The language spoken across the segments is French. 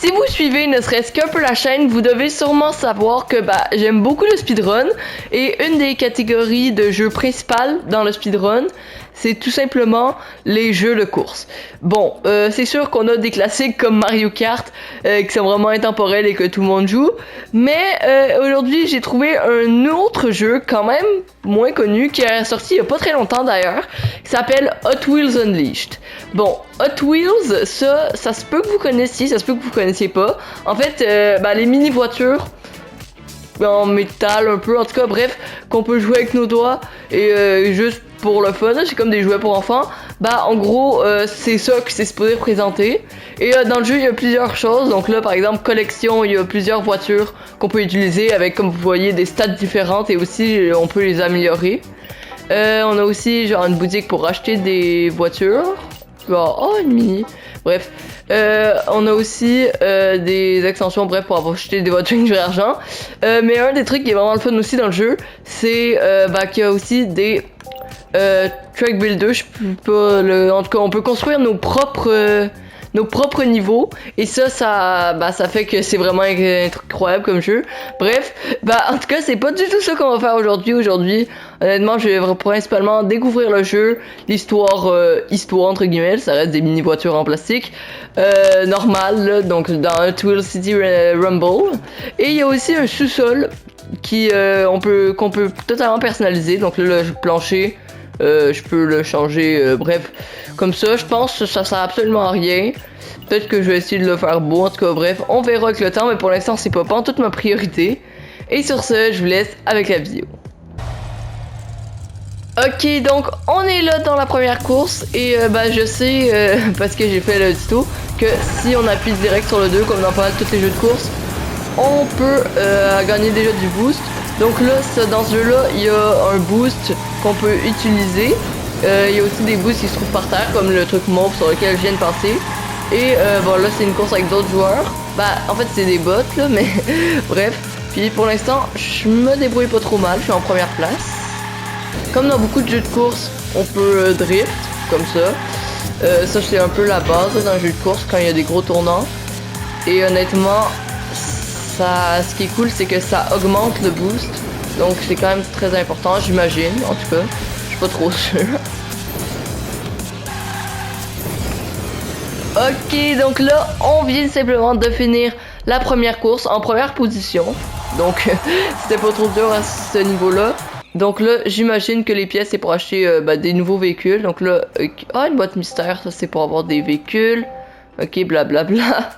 Si vous suivez ne serait-ce qu'un peu la chaîne, vous devez sûrement savoir que j'aime beaucoup le speedrun et une des catégories de jeux principales dans le speedrun, c'est tout simplement les jeux de course. Bon, c'est sûr qu'on a des classiques comme Mario Kart qui sont vraiment intemporels et que tout le monde joue, mais aujourd'hui j'ai trouvé un autre jeu quand même moins connu qui est sorti il y a pas très longtemps d'ailleurs, qui s'appelle Hot Wheels Unleashed. Bon, Hot Wheels, ça se peut que vous connaissiez, ça se peut que vous connaissiez pas. En fait, les mini voitures en métal un peu, en tout cas bref, qu'on peut jouer avec nos doigts et juste pour le fun, c'est comme des jouets pour enfants. En gros, c'est ça que c'est supposé représenter. Et dans le jeu, il y a plusieurs choses. Donc là, par exemple, collection, il y a plusieurs voitures qu'on peut utiliser avec, comme vous voyez, des stats différentes et aussi on peut les améliorer. On a aussi genre une boutique pour acheter des voitures. Genre, une mini. Bref. On a aussi des extensions, bref, pour acheter des voitures avec du argent. Mais un des trucs qui est vraiment le fun aussi dans le jeu, c'est qu'il y a aussi des track builder, je peux pas en tout cas, on peut construire nos propres niveaux et ça fait que c'est vraiment incroyable comme jeu. Bref, en tout cas, c'est pas du tout ça qu'on va faire aujourd'hui. Honnêtement, je vais principalement découvrir le jeu, l'histoire entre guillemets, ça reste des mini voitures en plastique normales là, donc dans Hot Wheels City Rumble. Et il y a aussi un sous-sol qu'on peut totalement personnaliser. Donc là, le plancher, je peux le changer, bref, comme ça. Je pense que ça sert absolument à rien. Peut-être que je vais essayer de le faire beau, en tout cas, bref, on verra avec le temps, mais pour l'instant, c'est pas toute ma priorité. Et sur ce, je vous laisse avec la vidéo. Ok, donc on est là dans la première course et je sais, parce que j'ai fait le tuto, que si on appuie direct sur le 2, comme dans pas mal tous les jeux de course, on peut gagner déjà du boost. Donc là, dans ce jeu-là, il y a un boost qu'on peut utiliser. Il y a aussi des boosts qui se trouvent par terre, comme le truc mauve sur lequel je viens de passer. Et là, c'est une course avec d'autres joueurs. En fait, c'est des bots, là, mais bref. Puis pour l'instant, je me débrouille pas trop mal, je suis en première place. Comme dans beaucoup de jeux de course, on peut drift, comme ça. Ça, c'est un peu la base là, dans un jeu de course quand il y a des gros tournants. Et honnêtement, ce qui est cool, c'est que ça augmente le boost. Donc c'est quand même très important, j'imagine. En tout cas, je suis pas trop sûr. Ok, donc là, on vient simplement de finir la première course en première position. Donc c'était pas trop dur à ce niveau-là. Donc là, j'imagine que les pièces, c'est pour acheter des nouveaux véhicules. Donc là, une boîte mystère, ça c'est pour avoir des véhicules. Ok, blablabla.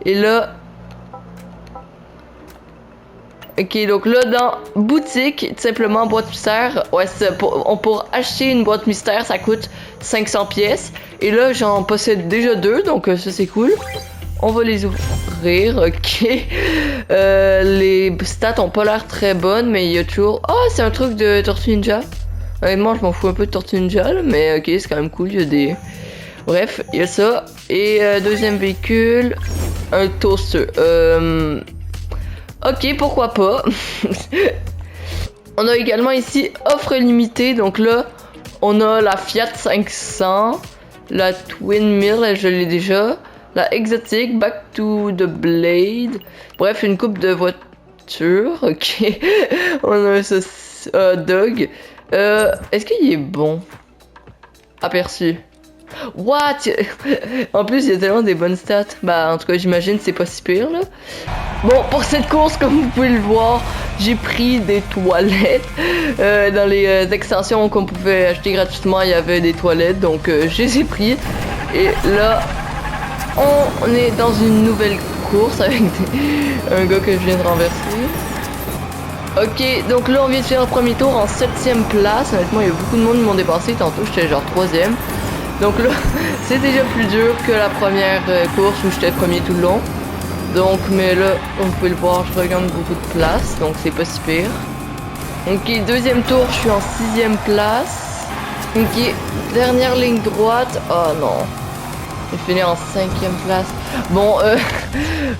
Et là... Ok, donc là, dans boutique, tout simplement, boîte mystère, ouais, pour acheter une boîte mystère, ça coûte 500 pièces. Et là, j'en possède déjà 2, donc ça, c'est cool. On va les ouvrir, ok. Les stats ont pas l'air très bonnes, mais il y a toujours... Oh, c'est un truc de Tortue Ninja. Honnêtement, je m'en fous un peu de Tortue Ninja, là, mais ok, c'est quand même cool, il y a des... Bref, il y a ça. Et deuxième véhicule, un toaster. Ok, pourquoi pas. On a également ici offre limitée. Donc là, on a la Fiat 500, la Twin Mill, je l'ai déjà, la exotique, Back to the Blade. Bref, une coupe de voitures. Ok. On a un dog. Est-ce qu'il est bon? Aperçu. What? En plus, il y a tellement des bonnes stats. En tout cas, j'imagine c'est pas si pire là. Bon, pour cette course, comme vous pouvez le voir, j'ai pris des toilettes. Dans les extensions qu'on pouvait acheter gratuitement, il y avait des toilettes, donc je les ai pris. Et là, on est dans une nouvelle course avec un gars que je viens de renverser. Ok, donc là, on vient de faire le premier tour en 7ème place. Honnêtement, il y a beaucoup de monde qui m'ont dépassé. Tantôt, j'étais genre 3ème. Donc là, c'est déjà plus dur que la première course où j'étais premier tout le long. Donc, mais là, comme vous pouvez le voir, je regagne beaucoup de place, donc c'est pas si pire. Ok, deuxième tour, je suis en 6ème place. Ok, dernière ligne droite. Oh non, je vais finir en 5ème place. Bon,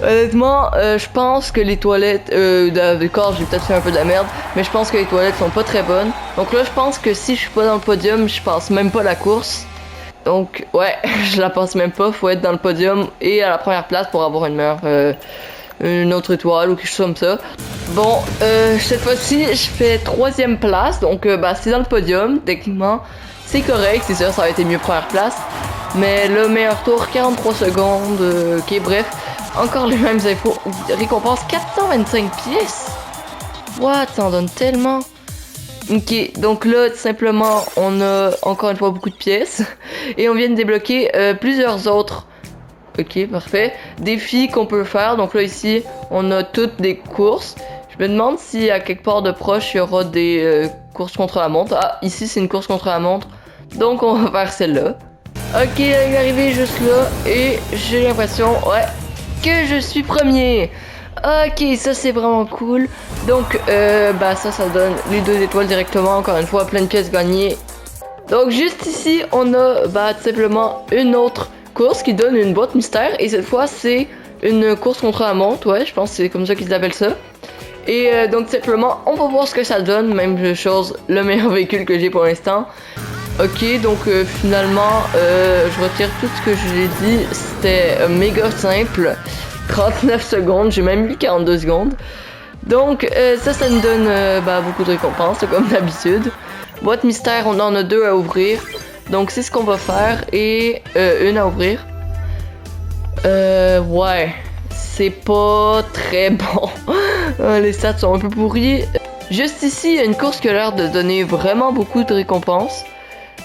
honnêtement, je pense que les toilettes, d'accord, j'ai peut-être fait un peu de la merde, mais je pense que les toilettes sont pas très bonnes. Donc là, je pense que si je suis pas dans le podium, je passe même pas la course. Donc, ouais, je la passe même pas. Faut être dans le podium et à la première place pour avoir une meilleure, une autre étoile ou quelque chose comme ça. Bon, cette fois-ci, je fais 3e place. Donc, bah, c'est dans le podium. Techniquement, c'est correct. C'est sûr, ça aurait été mieux première place. Mais le meilleur tour, 43 secondes. Ok, bref. Encore les mêmes infos. Récompense 425 pièces. What? Ça en donne tellement. Ok, donc là, tout simplement, on a encore une fois beaucoup de pièces. Et on vient de débloquer plusieurs autres. Ok, parfait. Défis qu'on peut faire. Donc là, ici, on a toutes des courses. Je me demande si à quelque part de proche, il y aura des courses contre la montre. Ah, ici, c'est une course contre la montre. Donc, on va faire celle-là. Ok, il est arrivé juste là. Et j'ai l'impression, ouais, que je suis premier. Ok, ça c'est vraiment cool. Donc, bah ça donne les 2 étoiles directement. Encore une fois, plein de pièces gagnées. Donc, juste ici, on a bah tout simplement une autre course qui donne une boîte mystère. Et cette fois, c'est une course contre la montre. Ouais, je pense que c'est comme ça qu'ils appellent ça. Et donc, simplement, on va voir ce que ça donne. Même chose, le meilleur véhicule que j'ai pour l'instant. Ok, donc finalement, je retire tout ce que je l'ai dit. C'était méga simple. 39 secondes, j'ai même mis 42 secondes. Donc ça nous donne bah, beaucoup de récompenses, comme d'habitude. Boîte mystère, on en a 2 à ouvrir. Donc c'est ce qu'on va faire. Et une à ouvrir. Ouais, c'est pas très bon. Les stats sont un peu pourris. Juste ici, il y a une course qui a l'air de donner vraiment beaucoup de récompenses.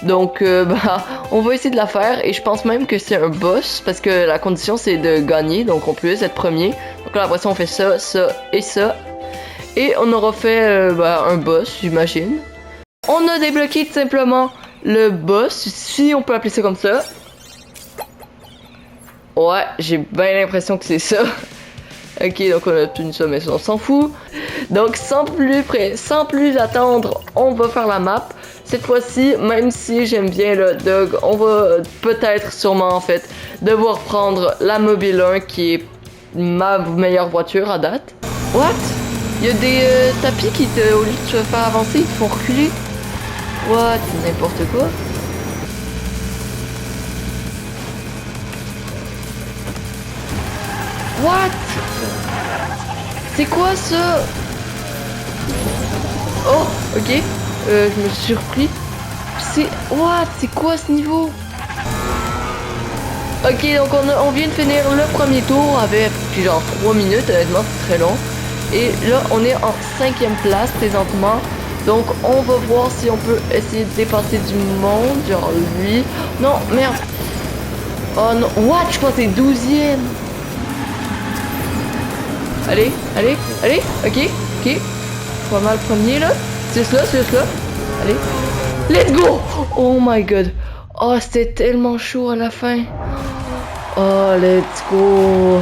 Donc, bah, on va essayer de la faire et je pense même que c'est un boss parce que la condition c'est de gagner, donc on peut être premier. Donc là, après ça, on fait ça, ça et ça. Et on aura fait bah, un boss, j'imagine. On a débloqué tout simplement le boss, si on peut appeler ça comme ça. Ouais, j'ai bien l'impression que c'est ça. Ok, donc on a obtenu ça, mais on s'en fout. Donc, sans plus attendre, on va faire la map. Cette fois-ci, même si j'aime bien le dog, on va peut-être, sûrement en fait, devoir prendre la Mobile 1 qui est ma meilleure voiture à date. What? Il y a des tapis qui, au lieu de te faire avancer, ils te font reculer. What? N'importe quoi. What? C'est quoi ça? Oh, ok. Je me suis surpris. C'est... What? C'est quoi ce niveau? Ok, donc on vient de finir le premier tour avec genre 3 minutes, honnêtement, c'est très long. Et là, on est en 5e place présentement. Donc, on va voir si on peut essayer de dépasser du monde. Genre lui. Non, merde. Oh non. What? Je crois que c'est 12e. Allez, allez, allez. Ok, ok. Pas mal premier là. C'est cela, c'est cela. Allez. Let's go! Oh my god. Oh, c'était tellement chaud à la fin. Oh, let's go.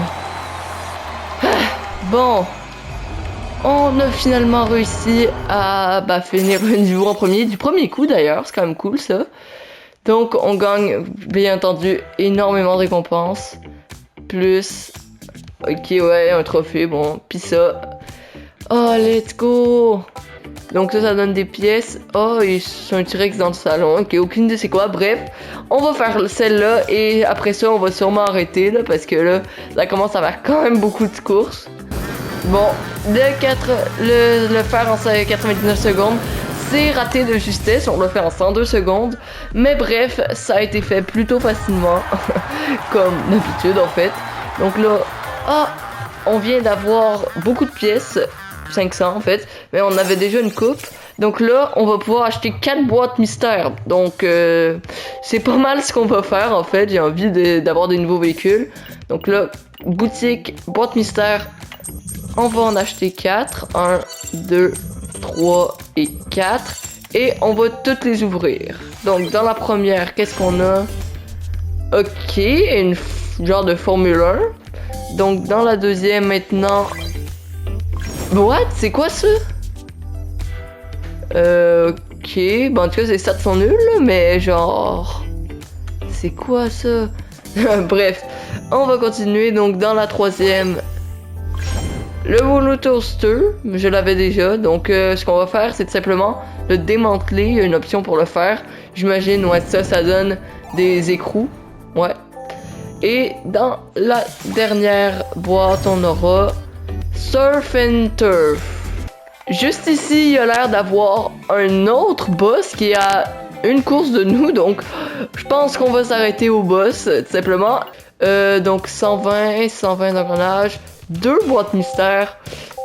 Bon. On a finalement réussi à finir le niveau en premier. Du premier coup d'ailleurs. C'est quand même cool ça. Donc, on gagne, bien entendu, énormément de récompenses. Plus... Ok, ouais, un trophée, bon. Puis ça. Oh, let's go! Donc ça donne des pièces. Oh, ils sont un T-Rex dans le salon. Ok, aucune idée c'est quoi. Bref, on va faire celle-là. Et après ça, on va sûrement arrêter, là. Parce que là, ça commence à faire quand même beaucoup de courses. Bon, le faire en 99 secondes, c'est raté de justesse. On le fait en 102 secondes. Mais bref, ça a été fait plutôt facilement. Comme d'habitude, en fait. Donc là... Ah, on vient d'avoir beaucoup de pièces, 500 en fait, mais on avait déjà une coupe. Donc là, on va pouvoir acheter 4 boîtes mystères. Donc c'est pas mal ce qu'on va faire en fait. J'ai envie d'avoir des nouveaux véhicules. Donc là, boutique, boîte mystère. On va en acheter 4. 1, 2, 3 et 4. Et on va toutes les ouvrir. Donc dans la première, qu'est-ce qu'on a? Ok, une genre de Formule 1. Donc dans la deuxième maintenant... What? C'est quoi ça? Ok, bon en tout cas ces stats sont nuls, mais genre... C'est quoi ça? Bref, on va continuer. Donc dans la troisième... Le Wooloo Toaster, je l'avais déjà. Donc ce qu'on va faire, c'est tout simplement le démanteler. Il y a une option pour le faire. J'imagine, ouais, ça donne des écrous. Ouais. Et dans la dernière boîte, on aura Surf and Turf. Juste ici, il y a l'air d'avoir un autre boss qui est à une course de nous, donc je pense qu'on va s'arrêter au boss, tout simplement. Donc 120 d'engrenage, 2 boîtes mystères,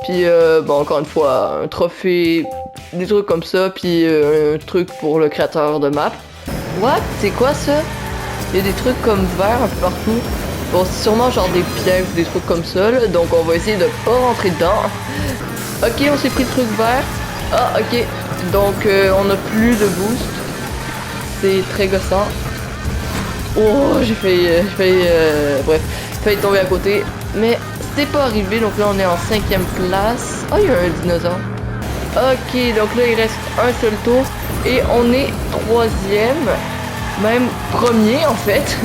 puis bon, encore une fois, un trophée, des trucs comme ça, puis un truc pour le créateur de map. What? C'est quoi ça? Il y a des trucs comme verts un peu partout. Bon, c'est sûrement genre des pièges ou des trucs comme ça, là, donc on va essayer de pas rentrer dedans. Ok, on s'est pris le truc vert. Ah, ok. Donc, on a plus de boost. C'est très gossant. Oh, j'ai failli tomber à côté. Mais c'était pas arrivé, donc là, on est en 5e place. Ah, il y a un dinosaure. Ok, donc là, il reste un seul tour. Et on est 3e. Même premier, en fait.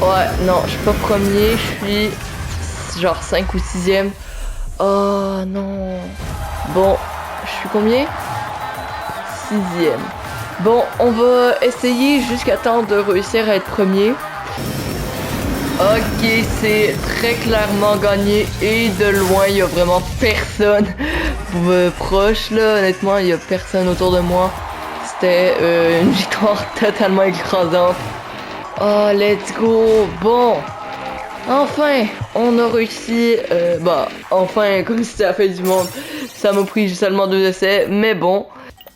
Ouais, non, je suis pas premier. Je suis genre 5 ou 6e. Oh non. Bon, je suis combien? 6e. Bon, on va essayer jusqu'à temps de réussir à être premier. Ok, c'est très clairement gagné et de loin, il y a vraiment personne proche là. Honnêtement, il y a personne autour de moi. C'était une victoire totalement écrasante. Oh, let's go. Bon. Enfin, on a réussi, enfin, comme si c'était la fin du monde, ça m'a pris seulement 2 essais, mais bon,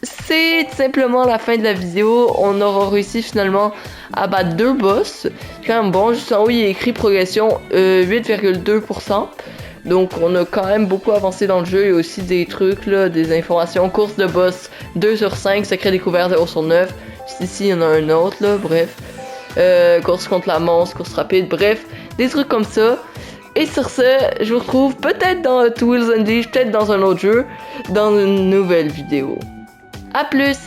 c'est simplement la fin de la vidéo, on aura réussi finalement à battre 2 boss, quand même bon, juste en haut il est écrit progression 8,2%, donc on a quand même beaucoup avancé dans le jeu, il y a aussi des trucs là, des informations, course de boss 2 sur 5, secret découvert 0 sur 9, juste ici il y en a un autre là, bref. Course contre la monstre, course rapide, bref, des trucs comme ça. Et sur ce, je vous retrouve peut-être dans Tools Unleashed, peut-être dans un autre jeu, dans une nouvelle vidéo. A plus!